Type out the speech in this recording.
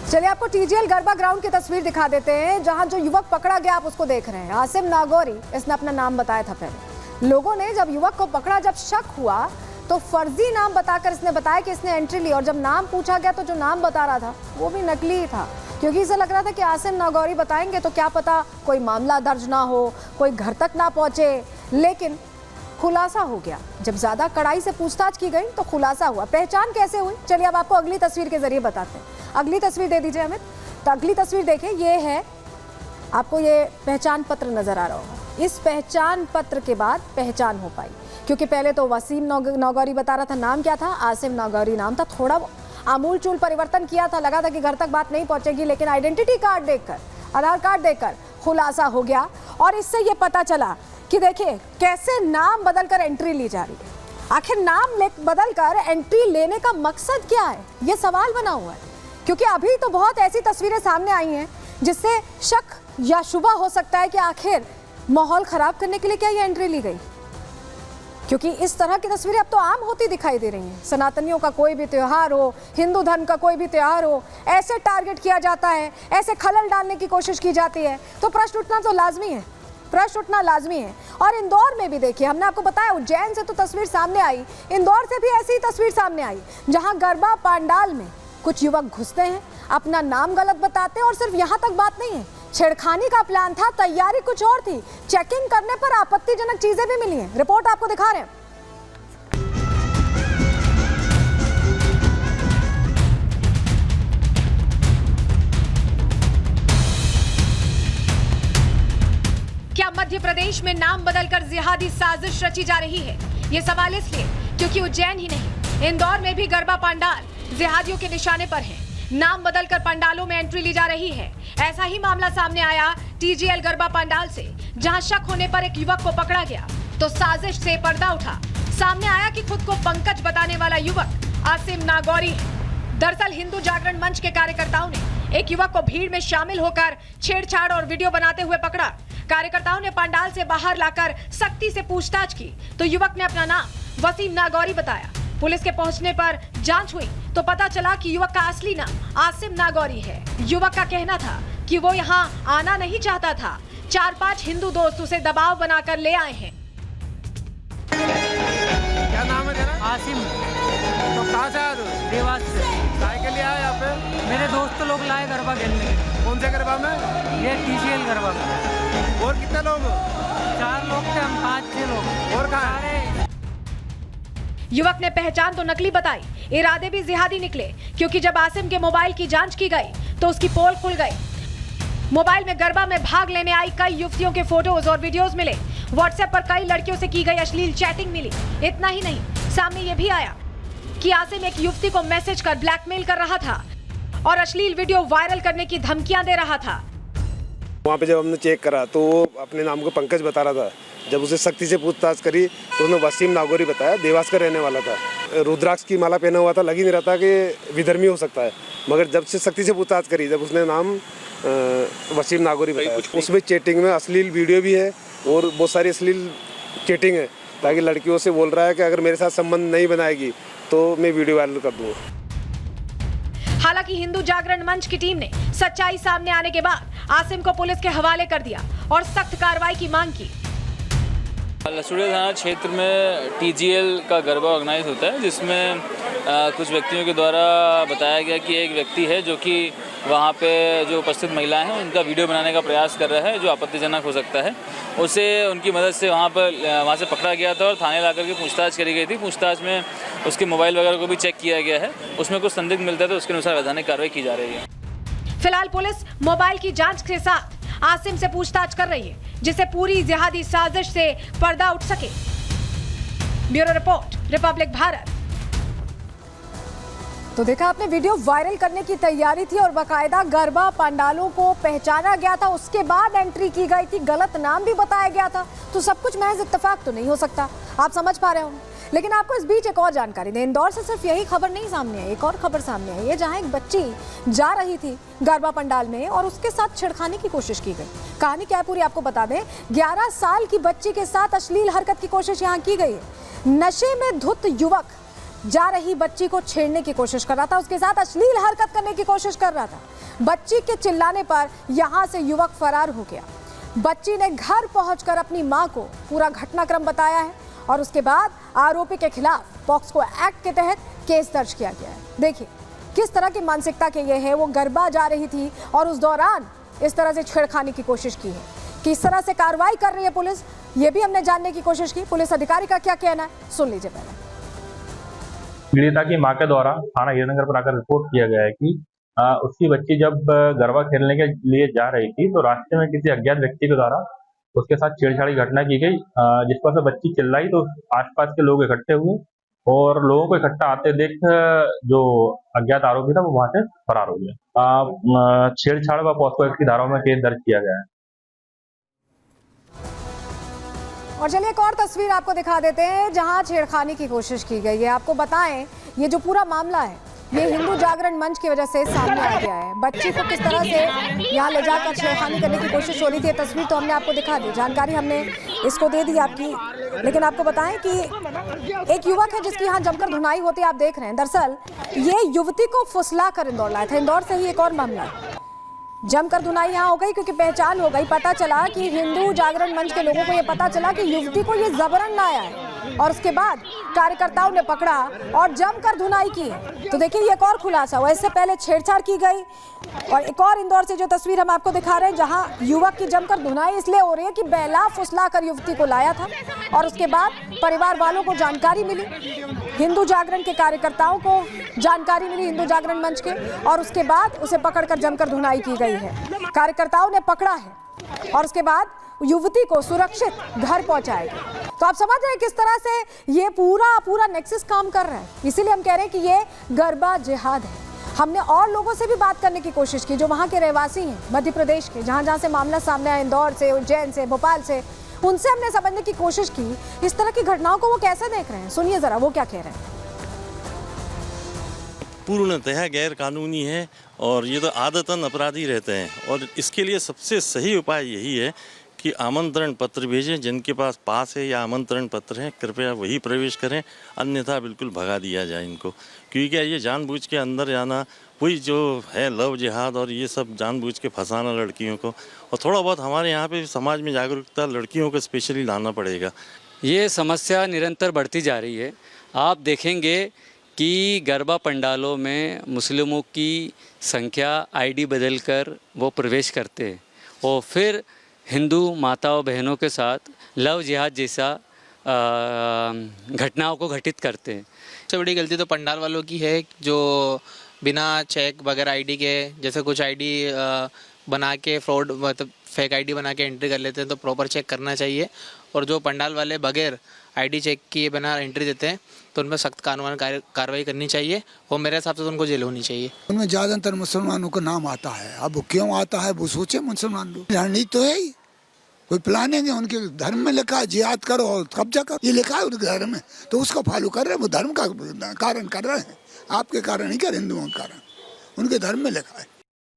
चलिए आपको TGL garba ground की तस्वीर दिखा देते हैं, जहां जो युवक पकड़ा गया आप उसको देख रहे हैं। आसिम नागौरी, इसने अपना नाम बताया था पहले। लोगों ने जब युवक को पकड़ा, जब शक हुआ तो फर्जी नाम बताकर इसने बताया कि इसने एंट्री ली, और जब नाम पूछा गया तो जो नाम बता रहा था वो भी नकली ही था, क्योंकि इसे लग रहा था कि आसिम नागौरी बताएंगे तो क्या पता कोई मामला दर्ज ना हो, कोई घर तक ना पहुंचे। लेकिन खुलासा हो गया, जब ज्यादा कड़ाई से पूछताछ की गई तो खुलासा हुआ। पहचान कैसे हुई, चलिए अब आपको अगली तस्वीर के जरिए बताते हैं। अगली तस्वीर दे दीजिए अमित। तो अगली तस्वीर देखिए, ये है, आपको ये पहचान पत्र नजर आ रहा होगा। इस पहचान पत्र के बाद पहचान हो पाई, क्योंकि पहले तो वसीम नागौरी बता रहा था, नाम क्या था, आसिम नागौरी नाम था। थोड़ा आमूल चूल परिवर्तन किया था, लगा था कि घर तक बात नहीं पहुंचेगी, लेकिन आइडेंटिटी कार्ड देखकर, आधार कार्ड देखकर खुलासा हो गया। और इससे ये पता चला कि देखिए कैसे नाम बदलकर एंट्री ली जा रही है। आखिर नाम बदलकर एंट्री लेने का मकसद क्या है, ये सवाल बना हुआ है। क्योंकि अभी तो बहुत ऐसी तस्वीरें सामने आई हैं जिससे शक या शुबा हो सकता है कि आखिर माहौल खराब करने के लिए क्या ये एंट्री ली गई, क्योंकि इस तरह की तस्वीरें अब तो आम होती दिखाई दे रही हैं। सनातनियों का कोई भी त्यौहार हो, हिंदू धर्म का कोई भी त्यौहार हो, ऐसे टारगेट किया जाता है, ऐसे खलल डालने की कोशिश की जाती है, तो प्रश्न उठना तो लाजमी है, प्रश्न उठना लाजमी है। और इंदौर में भी देखिए, हमने आपको बताया उज्जैन से तो तस्वीर सामने आई, इंदौर से भी ऐसी ही तस्वीर सामने आई, जहां गरबा पंडाल में कुछ युवक घुसते हैं, अपना नाम गलत बताते हैं, और सिर्फ यहां तक बात नहीं है, छेड़खानी का प्लान था, तैयारी कुछ और थी। चेकिंग करने पर आपत्तिजनक चीजें भी मिली हैं, रिपोर्ट आपको दिखा रहे हैं। क्या मध्य प्रदेश में नाम बदलकर जिहादी साजिश रची जा रही है? ये सवाल इसलिए क्योंकि उज्जैन ही नहीं, इंदौर में भी गरबा पंडाल जिहादियों के निशाने पर है। नाम बदलकर पंडालों में एंट्री ली जा रही है। ऐसा ही मामला सामने आया टीजीएल गरबा पंडाल से, जहां शक होने पर एक युवक को पकड़ा गया तो साजिश से पर्दा उठा। सामने आया कि खुद को पंकज बताने वाला युवक आसिम नागौरी है। दरअसल हिंदू जागरण मंच के कार्यकर्ताओं ने एक युवक को भीड़ में शामिल होकर छेड़छाड़ और वीडियो बनाते हुए पकड़ा। कार्यकर्ताओं ने पंडाल से बाहर लाकर सख्ती से पूछताछ की तो युवक ने अपना नाम वसीम नागौरी बताया। पुलिस के पहुंचने पर जांच हुई तो पता चला कि युवक का असली नाम आसिम नागौरी है। युवक का कहना था कि वो यहाँ आना नहीं चाहता था, 4-5 हिंदू दोस्त उसे दबाव बनाकर ले आए हैं। क्या नाम है तेरा? आसिम। तो कहाँ से आया तू? देवास से। काय के लिए आया यहाँ पे? मेरे दोस्त लोग लाए गरबा खेलने। कौन से गरबा में? ये टीजीएल गरबा में। और कितने लोग? 4 लोग थे हम, 5-6 लोग। और कहाँ है? युवक ने पहचान तो नकली बताई, इरादे भी जिहादी निकले, क्योंकि जब आसिम के मोबाइल की जांच की गई तो उसकी पोल खुल गई। मोबाइल में गरबा में भाग लेने आई कई युवतियों के फोटोज और वीडियोस मिले। व्हाट्सएप पर कई लड़कियों से की गई अश्लील चैटिंग मिली। इतना ही नहीं, सामने ये भी आया कि आसिम एक युवती को मैसेज कर ब्लैकमेल कर रहा था और अश्लील वीडियो वायरल करने की धमकियां दे रहा था। वहाँ पे जब हमने चेक करा तो वो अपने नाम को पंकज बता रहा था। जब उसे सख्ती से पूछताछ करी तो उसने वसीम नागौरी बताया, देवास का रहने वाला था। रुद्राक्ष की माला पहना हुआ था, लग ही नहीं रहा था कि विधर्मी हो सकता है। मगर जब से सख्ती से पूछताछ करी, जब उसने नाम वसीम नागौरी बताया, उसमें चैटिंग में अश्लील वीडियो भी है और बहुत सारी अश्लील चैटिंग है, ताकि लड़कियों से बोल रहा है कि अगर मेरे साथ संबंध नहीं बनाएगी तो मैं वीडियो वायरल कर दूँगा। हालांकि हिंदू जागरण मंच की टीम ने सच्चाई सामने आने के बाद आसिम को पुलिस के हवाले कर दिया और सख्त कार्रवाई की मांग की। लसूड़िया थाना क्षेत्र में टीजीएल का गरबा ऑर्गेनाइज होता है, जिसमें कुछ व्यक्तियों के द्वारा बताया गया कि एक व्यक्ति है जो कि वहाँ पे जो उपस्थित महिलाएं हैं उनका वीडियो बनाने का प्रयास कर रहा है, जो आपत्तिजनक हो सकता है। उसे उनकी मदद से वहाँ से पकड़ा गया था और थाने ला करके पूछताछ करी गई थी। पूछताछ में उसके मोबाइल वगैरह को भी चेक किया गया है। उसमें कुछ संदिग्ध मिलता है तो उसके अनुसार वैधानिक कार्रवाई की जा रही है। फिलहाल पुलिस मोबाइल की जांच के साथ आसिम से पूछताछ कर रही है, जिससे पूरी जिहादी साजिश से पर्दा उठ सके। Bureau report, Republic Bharat. तो देखा आपने, वीडियो वायरल करने की तैयारी थी और बाकायदा गरबा पंडालों को पहचाना गया था, उसके बाद एंट्री की गई थी, गलत नाम भी बताया गया था। तो सब कुछ महज इत्तेफाक तो नहीं हो सकता, आप समझ पा रहे होंगे। लेकिन आपको इस बीच एक और जानकारी दें, इंदौर से सिर्फ यही खबर नहीं सामने आई, एक और खबर सामने आई है, जहां एक बच्ची जा रही थी गरबा पंडाल में और उसके साथ छेड़खानी की कोशिश की गई। कहानी क्या है पूरी आपको बता दें। 11 साल की बच्ची के साथ अश्लील हरकत की कोशिश यहाँ की गई है। नशे में धुत युवक जा रही बच्ची को छेड़ने की कोशिश कर रहा था, उसके साथ अश्लील हरकत करने की कोशिश कर रहा था। बच्ची के चिल्लाने पर यहां से युवक फरार हो गया। बच्ची ने घर पहुंचकर अपनी मां को पूरा घटनाक्रम बताया है और उसके बाद आरोपी के खिलाफ पॉक्सो एक्ट के तहत केस दर्ज किया गया है। देखिए किस तरह की मानसिकता के ये है, वो गरबा जा रही थी और उस दौरान इस तरह से छेड़खानी की कोशिश की है। किस तरह से कार्रवाई कर रही है पुलिस, ये भी हमने जानने की कोशिश की। पुलिस अधिकारी का क्या कहना है, सुन लीजिए पहले। पीड़िता की मां के द्वारा थाना हीरानगर पर आकर रिपोर्ट किया गया है कि उसकी बच्ची जब गरबा खेलने के लिए जा रही थी तो रास्ते में किसी अज्ञात व्यक्ति के द्वारा उसके साथ छेड़छाड़ की घटना की गई, जिस पर से बच्ची चिल्लाई तो आसपास के लोग इकट्ठे हुए और लोगों को इकट्ठा आते देख जो अज्ञात आरोपी था वो वहां से फरार हो गया। छेड़छाड़ व पॉक्सो एक्ट की धाराओं में केस दर्ज किया गया है। और चलिए एक और तस्वीर आपको दिखा देते हैं जहां छेड़खानी की कोशिश की गई है। आपको बताएं ये जो पूरा मामला है ये हिंदू जागरण मंच की वजह से सामने आ गया है। बच्ची को किस तरह से यहाँ ले जाकर छेड़खानी करने की कोशिश हो रही थी, तस्वीर तो हमने आपको दिखा दी, जानकारी हमने इसको दे दी आपकी। लेकिन आपको बताएं कि एक युवक है जिसकी यहाँ जमकर धुनाई होती आप देख रहे हैं। दरअसल ये युवती को फुसला कर इंदौर लाया था। इंदौर से ही एक और मामला है, जमकर धुनाई यहाँ हो गई क्योंकि पहचान हो गई। पता चला कि हिंदू जागरण मंच के लोगों को ये पता चला कि युवती को ये जबरन लाया है और उसके बाद कार्यकर्ताओं ने पकड़ा और जमकर धुनाई की। तो देखिए ये एक और खुलासा हुआ, इससे पहले छेड़छाड़ की गई। और एक और इंदौर से जो तस्वीर हम आपको दिखा रहे हैं जहां युवक की जमकर धुनाई इसलिए हो रही है कि बहला फुसला कर युवती को लाया था और उसके बाद परिवार वालों को जानकारी मिली, हिंदू जागरण के कार्यकर्ताओं को जानकारी मिली हिंदू जागरण मंच के, और उसके बाद उसे पकड़कर जमकर धुनाई की गई है। कार्यकर्ताओं ने पकड़ा है और उसके बाद युवती को सुरक्षित घर पहुंचाया गया। तो आप समझ रहे हैं किस तरह से ये पूरा नेक्सस काम कर रहा है। इसीलिए हम कह रहे हैं कि ये गरबा जिहाद है। हमने और लोगों से भी बात करने की कोशिश की जो वहाँ के रहवासी हैं, मध्य प्रदेश के, जहाँ से मामला सामने आया, इंदौर से, उज्जैन से, भोपाल से, उनसे हमने समझने की कोशिश की इस तरह की घटनाओं को वो कैसे देख रहे हैं। सुनिए जरा वो क्या कह रहे हैं। पूर्णतः गैर कानूनी है और ये तो आदतन अपराधी रहते हैं और इसके लिए सबसे सही उपाय यही है कि आमंत्रण पत्र भेजें। जिनके पास है या आमंत्रण पत्र है कृपया वही प्रवेश करें, अन्यथा बिल्कुल भगा दिया जाए इनको। क्योंकि क्या ये जानबूझ के अंदर जाना, वही जो है लव जिहाद और ये सब जानबूझ के फंसाना लड़कियों को, और थोड़ा बहुत हमारे यहाँ पे समाज में जागरूकता लड़कियों को स्पेशली लाना पड़ेगा। ये समस्या निरंतर बढ़ती जा रही है। आप देखेंगे कि गरबा पंडालों में मुस्लिमों की संख्या आईडी बदलकर वो प्रवेश करते हैं और फिर हिंदू माताओं बहनों के साथ लव जिहाद जैसा घटनाओं को घटित करते हैं। सबसे बड़ी गलती तो पंडाल वालों की है जो बिना चेक वगैरह आईडी के, जैसे कुछ आईडी बना के फ्रॉड मतलब फेक आईडी बना के एंट्री कर लेते हैं, तो प्रॉपर चेक करना चाहिए। और जो पंडाल वाले बगैर आईडी चेक किए बिना एंट्री देते हैं तो उन पर सख्त कानूनी कार्रवाई करनी चाहिए और मेरे हिसाब से तो उनको जेल होनी चाहिए। उनमें ज़्यादातर मुसलमानों का नाम आता है। अब क्यों आता है वो सोचे मुसलमान लोग। रणनीति तो है ही, कोई प्लानिंग है उनके धर्म में लिखा है जिहाद करो और कब्जा करो, ये लिखा है उनके धर्म में, तो उसको फॉलो कर रहे हैं। वो धर्म का कारण कर रहे हैं, आपके कारण नहीं कर, हिंदुओं के कारण, उनके धर्म में लिखा है।